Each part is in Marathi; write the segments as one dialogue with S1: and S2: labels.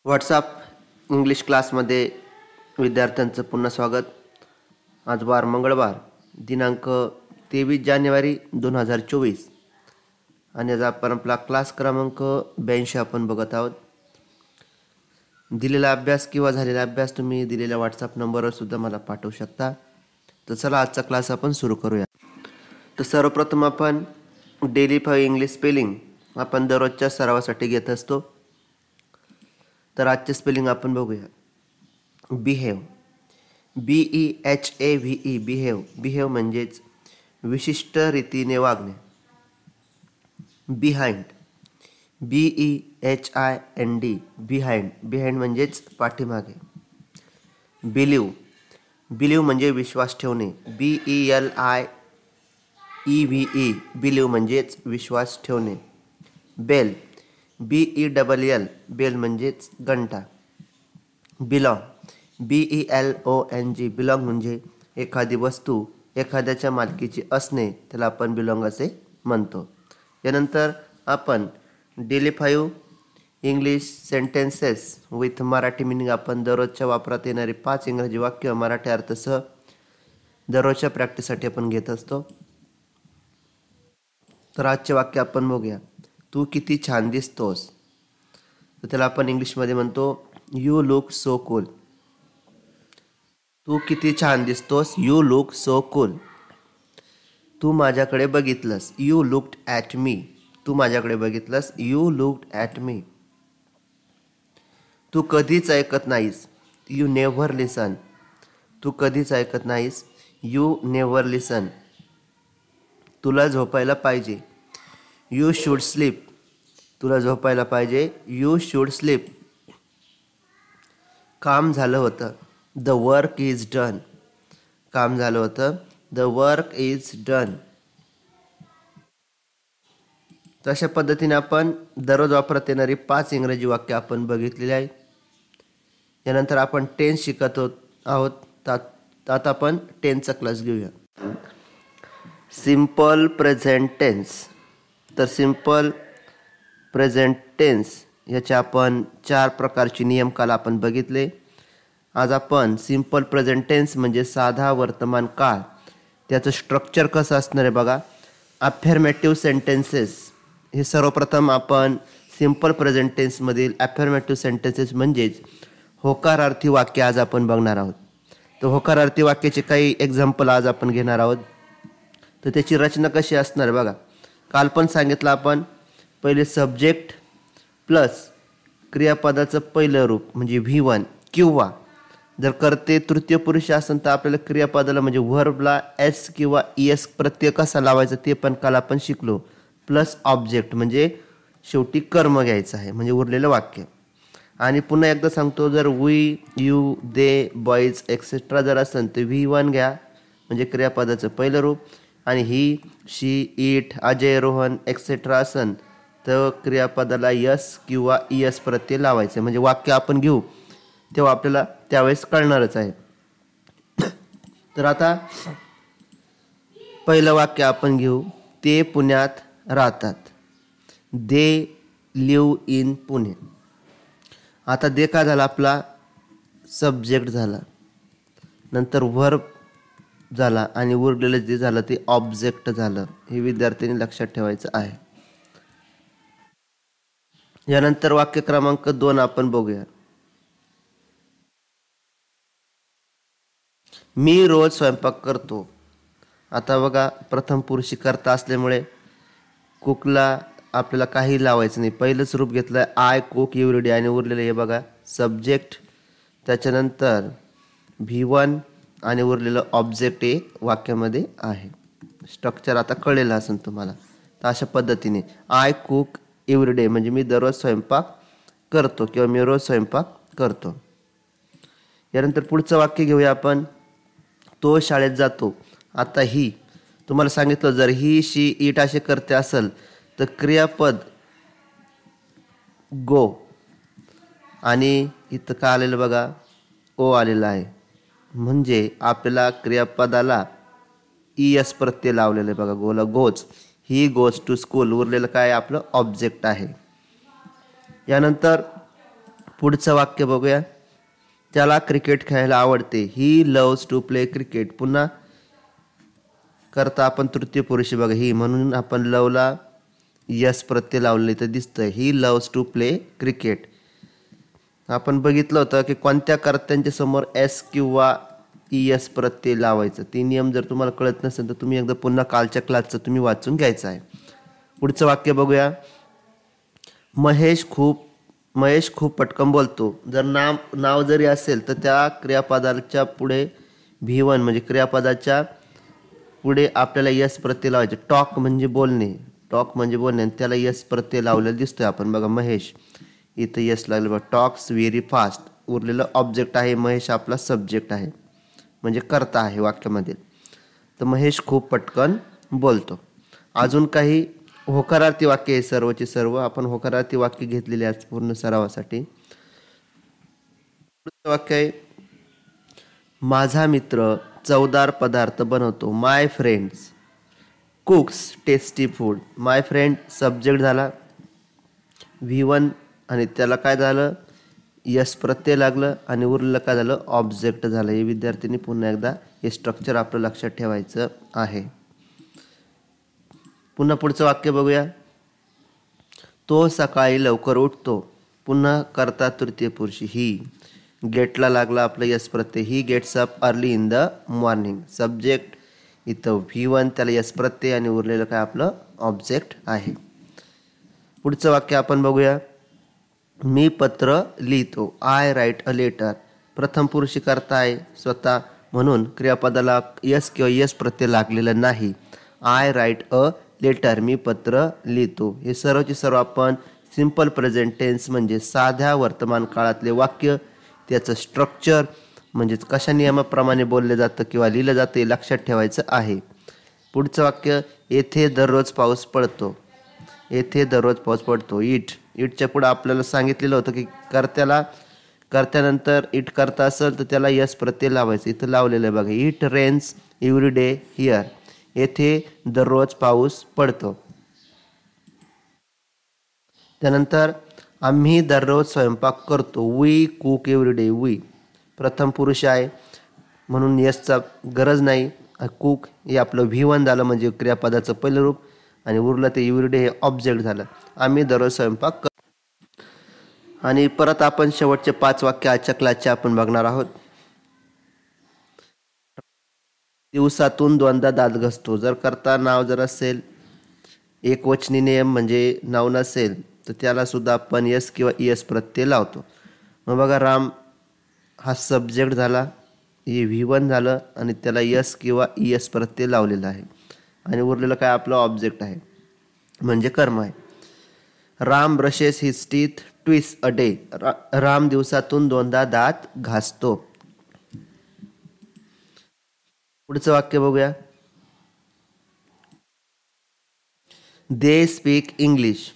S1: व्हॉट्सअप इंग्लिश क्लासमध्ये विद्यार्थ्यांचं पुन्हा स्वागत. आज वार मंगळवार दिनांक 23 जानेवारी 2024 आणि आज आपण आपला क्लास क्रमांक 82 आपण बघत आहोत. दिलेला अभ्यास किंवा झालेला अभ्यास तुम्ही दिलेल्या व्हॉट्सअप नंबरवर सुद्धा मला पाठवू शकता. तर चला आजचा क्लास आपण सुरू करूया. तर सर्वप्रथम आपण डेली 5 इंग्लिश स्पेलिंग आपण दररोजच्या सरावासाठी घेत असतो. तर आजचे स्पेलिंग आपण बघूया. Behave, BEHAVE, behave. बिहेव म्हणजेच विशिष्ट रीतीने वागणे. Behind, BEHIND, behind. बिहाइंड म्हणजेच पाठीमागे. बिलीव, बिलीव म्हणजे विश्वास ठेवणे. BELIEVE, बिलीव म्हणजेच विश्वास ठेवणे. बेल, BELL, बेल म्हणजेच घंटा. बिलॉंग, BELONG, बिलॉंग म्हणजे एखादी वस्तू एखाद्याच्या मालकीची असणे, त्याला आपण बिलॉंग असे म्हणतो. यानंतर आपण daily 5 English sentences with Marathi meaning आपण दररोजच्या वापरात येणारे 5 इंग्रजी वाक्य मराठी अर्थसह दररोजच्या प्रॅक्टिससाठी आपण घेत असतो. तर आजचे वाक्य आपण बघूया. तू किती छान दिसतोस. तर त्याला आपण इंग्लिशमध्ये म्हणतो यू लुक सो कूल. तू किती छान दिसतोस. You look so cool. तू माझ्याकडे बघितलंस. You looked at me. तू माझ्याकडे बघितलंस. You looked at me. तू कधीच ऐकत नाहीस. यू नेव्हर लिसन. तू कधीच ऐकत नाहीस. यू नेव्हर लिसन. तुला झोपायला पाहिजे. You should sleep. तुला झोपायला पाहिजे. You should sleep. काम झालं होतं. The work is done. काम झालं होतं. The work is done. तशा पद्धतीने आपण दररोज वापरत येणारी 5 इंग्रजी वाक्य आपण बघितलेली आहे. यानंतर आपण टेन्स शिकत आहोत. आता आपण टेन्सचा क्लास घेऊया. Simple present tense. तर सिंपल प्रेझेंट टेन्स याचे आपण 4 प्रकारचे नियम काल आपण बघितले. आज आपण सिंपल प्रेझेंट टेन्स म्हणजे साधा वर्तमान काळ, त्याचं स्ट्रक्चर कसं असणार आहे बघा. अफर्मेटिव्ह सेंटेन्सेस हे सर्वप्रथम आपण सिंपल प्रेझेंट टेन्समधील अफर्मेटिव्ह सेंटेन्सेस म्हणजेच होकारार्थी वाक्य आज आपण बघणार आहोत. तर होकारार्थी वाक्याचे काही एक्झाम्पल आज आपण घेणार आहोत. तर त्याची रचना कशी असणार आहे बघा. काल पण सांगितलं आपण पहिले सब्जेक्ट प्लस क्रियापदाचं पहिलं रूप म्हणजे V1 किंवा जर कर्ते तृतीय पुरुष असेल तर आपल्याला क्रियापदाला म्हणजे व्हर्बला S किंवा ES प्रत्यय कसा लावायचा ते पण काल आपण शिकलो. प्लस ऑब्जेक्ट म्हणजे शेवटी कर्म घ्यायचं आहे म्हणजे उरलेलं वाक्य. आणि पुन्हा एकदा सांगतो, जर we, you, they, boys etcetera जर असेल तर V1 घ्या म्हणजे क्रियापदाचं पहिलं रूप, आणि ही, शी, इट, अजय, रोहन एक्सेट्रा असन तर क्रियापदाला यस किंवा ES प्रत्यय लावायचे म्हणजे वाक्य आपण घेऊ तेव्हा आपल्याला त्यावेळेस कळणारच आहे. तर आता पहिलं वाक्य आपण घेऊ. ते पुण्यात राहतात. दे लिव्ह इन पुणे. आता दे का झाला आपला सब्जेक्ट झाला, नंतर व्हर्ब झाला आणि उरलेलं जे झालं ते ऑब्जेक्ट झालं. हे विद्यार्थ्यांनी लक्षात ठेवायचं आहे. यानंतर वाक्य क्रमांक 2 आपण बघूया. मी रोज स्वयंपाक करतो. आता बघा प्रथम पुरुषी करता असल्यामुळे कुकला आपल्याला काही लावायचं नाही. पहिलंच रूप घेतलं आय कुक एव्हरी डे आणि उरलेलं हे बघा सब्जेक्ट, त्याच्यानंतर V1 आणि उरलेलं ऑब्जेक्ट हे वाक्यामध्ये आहे. स्ट्रक्चर आता कळलेलं असेल तुम्हाला. तर अशा पद्धतीने आय कुक एव्हरी डे म्हणजे मी दररोज स्वयंपाक करतो किंवा मी रोज स्वयंपाक करतो. यानंतर पुढचं वाक्य घेऊया आपण. तो शाळेत जातो. आता ही तुम्हाला सांगितलं जर ही, शी, इट असे करते असेल तर क्रियापद गो आणि इथं का आलेलं बघा ओ आलेलं आहे म्हणजे आपल्याला क्रियापदाला ES प्रत्यय लावलेलं आहे बघा. गोला goes. He goes to school. उरलेलं काय आपलं ऑब्जेक्ट आहे. यानंतर पुढचं वाक्य बघूया. त्याला क्रिकेट खेळायला आवडते. He loves to play cricket. पुन्हा करता आपण तृतीय पुरुषी बघा ही, म्हणून आपण लवला यस प्रत्यय लावले तर दिसतंय. He loves to play cricket. आपण बघितलं होतं की कोणत्या कर्त्यांच्या समोर एस किंवा एस प्रत्यय लावायचं. ती नियम जर तुम्हाला कळत नसेल तर तुम्ही एकदा पुन्हा कालच्या क्लासचं तुम्ही वाचून घ्यायचं आहे. पुढचं वाक्य बघूया. महेश खूप पटकन बोलतो. जर नाव जरी असेल तर त्या क्रियापदाच्या पुढे V1 म्हणजे क्रियापदाच्या पुढे आपल्याला यस प्रत्यय लावायचे. टॉक म्हणजे बोलणे आणि त्याला यस प्रत्यय लावलेला दिसतोय आपण बघा. महेश इथं यस लागलं बघा. Talks very fast. उरलेलं ऑब्जेक्ट आहे. महेश आपला सब्जेक्ट आहे म्हणजे कर्ता आहे वाक्यामध्ये. तर महेश खूप पटकन बोलतो. अजून काही होकारार्थी वाक्य आहे सर्वची सर्व. आपण होकारार्थी वाक्य घेतलेले आहेत पूर्ण सरावासाठी. पुढचं वाक्य आहे माझा मित्र चवदार पदार्थ बनवतो. माय फ्रेंड्स कुक्स टेस्टी फूड. माय फ्रेंड सब्जेक्ट झाला V1 आणि त्याला काय झालं यस प्रत्यय लागलं आणि उरलेलं काय झालं ऑब्जेक्ट झालं. हे विद्यार्थ्यांनी पुन्हा एकदा हे स्ट्रक्चर आपलं लक्षात ठेवायचं आहे. पुन्हा पुढचं वाक्य बघूया. तो सकाळी लवकर उठतो. पुन्हा करता तृतीय पुरुषी ही. गेटला लागला आपलं yes Pratyaya. He gets up early in the morning. Subject इथं V1 त्याला यस प्रत्यय आणि उरलेलं काय आपलं ऑब्जेक्ट आहे. पुढचं वाक्य आपण बघूया. मी पत्र लिहितो. I write a letter. प्रथम पुरुषी करता आहे स्वतः म्हणून क्रियापदाला यस किंवा यस प्रत्यय लागलेला नाही. I write a letter. मी पत्र लिहितो. हे सर्वचे सर्व आपण सिंपल प्रेझेंट टेन्स म्हणजे साध्या वर्तमान काळातले वाक्य, त्याचं स्ट्रक्चर म्हणजेच कशा नियमाप्रमाणे बोलले जातं किंवा लिहिलं जातं हे लक्षात ठेवायचं आहे. पुढचं वाक्य येथे दररोज पाऊस पडतो. येथे दररोज पाऊस पडतो. इटच्या पुढं आपल्याला सांगितलेलं होतं की कर्त्यानंतर इट करता असेल तर त्याला यस प्रत्यय लावायचं. इथं लावलेलं आहे बघा. It rains every day here. येथे दररोज पाऊस पडतो. त्यानंतर आम्ही दररोज स्वयंपाक करतो. We cook every day. We प्रथम पुरुष आहे म्हणून यसचा गरज नाही. कुक हे आपलं V1 झालं म्हणजे क्रियापदाचं पहिलं रूप आणि उरलं ते एव्हरी डे हे ऑब्जेक्ट झालं. आम्ही दररोज स्वयंपाक करतो. आणि परत आपण शेवटचे 5 वाक्य आजच्या क्लासचे आपण बघणार आहोत. दिवसातून 2दा दात घासतो. जर करता नाव जर असेल एकवचनी नियम म्हणजे नाव नसेल तर त्याला सुद्धा आपण यस किंवा एस प्रत्यय लावतो. मग बघा राम हा सब्जेक्ट झाला. हे V1 झालं आणि त्याला यस किंवा एस प्रत्यय लावलेला आहे आणि उरलेलं काय आपलं ऑब्जेक्ट आहे म्हणजे कर्म आहे. Ram brushes his teeth twice a day. Ram दिवसातून 2दा दात घासतो. पुढचं वाक्य बघूया. They speak English.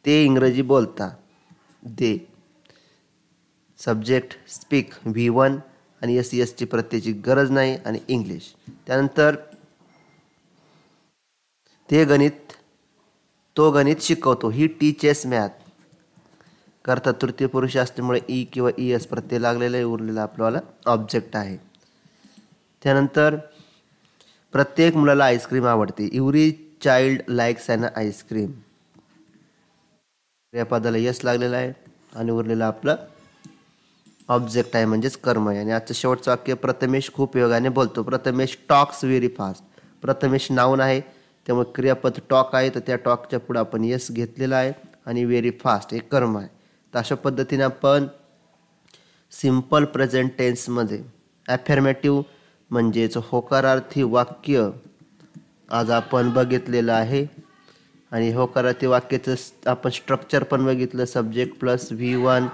S1: ते इंग्रजी बोलता. दे सब्जेक्ट स्पीक V1 आणि एसची प्रत्ययाची गरज नाही आणि इंग्लिश. त्यानंतर तो गणित शिकवतो. He teaches math. करता तृतीय पुरुष असल्यामुळे ई किंवा एस प्रत्यय लागलेला आहे. उरलेला आपल्याला ऑब्जेक्ट आहे. त्यानंतर प्रत्येक मुलाला आईस्क्रीम आवडते. एव्हरी चाइल्ड लाईक्स अन आईस्क्रीम. या पदाला यस लागलेला आहे आणि उरलेलं आपलं ऑब्जेक्ट आहे म्हणजेच कर्म आहे. आणि आजचं शेवटचं वाक्य प्रथमेश खूप वेगाने बोलतो. Prathamesh talks very fast. Prathamesh noun आहे त्यामुळे क्रियापद टॉक आहे तर त्या टॉकच्या पुढे आपण यस घेतलेला आहे आणि व्हेरी फास्ट हे कर्म आहे. तर अशा पद्धतीने आपण सिंपल प्रेझेंट टेन्समध्ये ॲफर्मेटिव्ह म्हणजेच होकारार्थी वाक्य आज आपण बघितलेलं आहे. आणि होकारार्थी वाक्याचं आपण स्ट्रक्चर पण बघितलं. Subject plus V1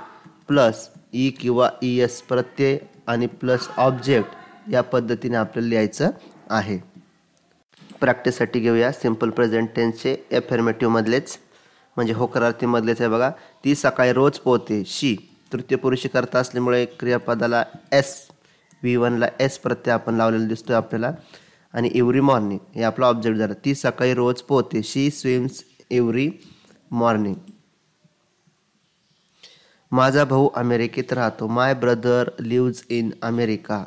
S1: plus E किंवा एस प्रत्यय आणि प्लस ऑब्जेक्ट या पद्धतीने आपल्याला लिहायचं आहे. प्रॅक्टिससाठी घेऊया सिंपल प्रेझेंट टेन्सचे ॲफर्मेटिव्हमधलेच म्हणजे होकारार्थीमधलेच आहे बघा. ती सकाळी रोज पोहते. शी तृतीय पुरुषी करता असल्यामुळे क्रियापदाला एस V1ला एस प्रत्यय आपण लावलेला दिसतोय आपल्याला आणि एव्हरी मॉर्निंग हे आपला ऑब्जेक्ट झाला. ती सकाळी रोज पोहते. शी स्विम्स एव्हरी मॉर्निंग. माझा भाऊ अमेरिकेत राहतो. माय ब्रदर लिव्ज इन अमेरिका.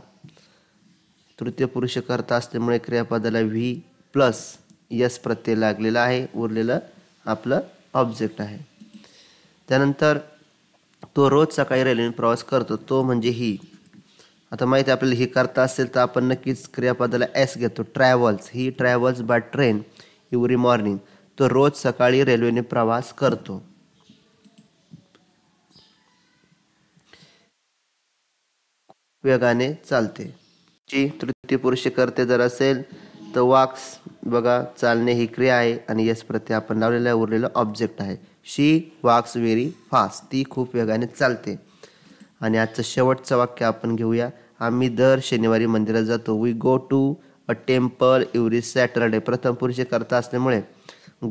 S1: तृतीय पुरुष कर्ता असल्यामुळे क्रियापदाला व्ही प्लस यस प्रत्यय लागलेला आहे. उरलेलं आपलं ऑब्जेक्ट आहे. त्यानंतर तो रोज सकाळी रेल्वेने प्रवास करतो. तो म्हणजे ही. आता माहिती आपल्याला ही करता असेल तर आपण नक्कीच क्रियापदाला एस घेतो. Travels. He travels by train every morning. तो रोज सकाळी रेल्वेने प्रवास करतो. वेगाने चालते. ची तृतीय पुरुष कर्ते जर असेल तर वॉक्स. बघा चालणे ही क्रिया आहे आणि यस प्रत्यय आपण लावलेला उरलेला ऑब्जेक्ट आहे. She walks very fast. ती खूप वेगाने चालते. आणि आजचं शेवटचं वाक्य आपण घेऊया. आम्ही दर शनिवारी मंदिरात जातो. We go to a temple every Saturday. प्रथम पुरुष कर्ता असल्यामुळे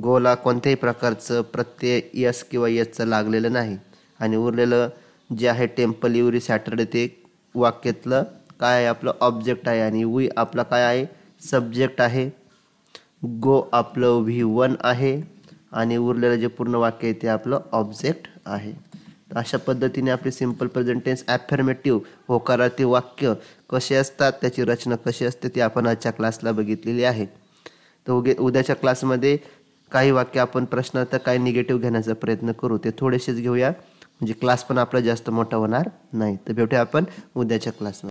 S1: गोला कोणत्याही प्रकारचं प्रत्यय यस किंवा यसचं लागलेलं नाही. आणि उरलेलं जे आहे टेम्पल एव्हरी सॅटरडे ते वाक्यातलं काय आहे आपलं ऑब्जेक्ट आहे. आणि वी आपला काय आहे सब्जेक्ट आहे. गो आपलं V1 आहे. आणि उरलेलं जे पूर्ण वाक्य आहे ते आपलं ऑब्जेक्ट आहे. अशा पद्धतीने आपले सिंपल प्रेझेंट टेन्स ॲफर्मेटिव्ह होकारार्थी वाक्य कसे असतात, त्याची रचना कशी असते ते आपण आजच्या क्लासला बघितलेली आहे. तर उद्याच्या क्लासमध्ये काही वाक्य आपण प्रश्नार्थ काही निगेटिव्ह घेण्याचा प्रयत्न करू. ते थोडेसेच घेऊया म्हणजे क्लास पण आपला जास्त मोठा होणार नाही. तर भेटूया आपण उद्याच्या क्लासमध्ये.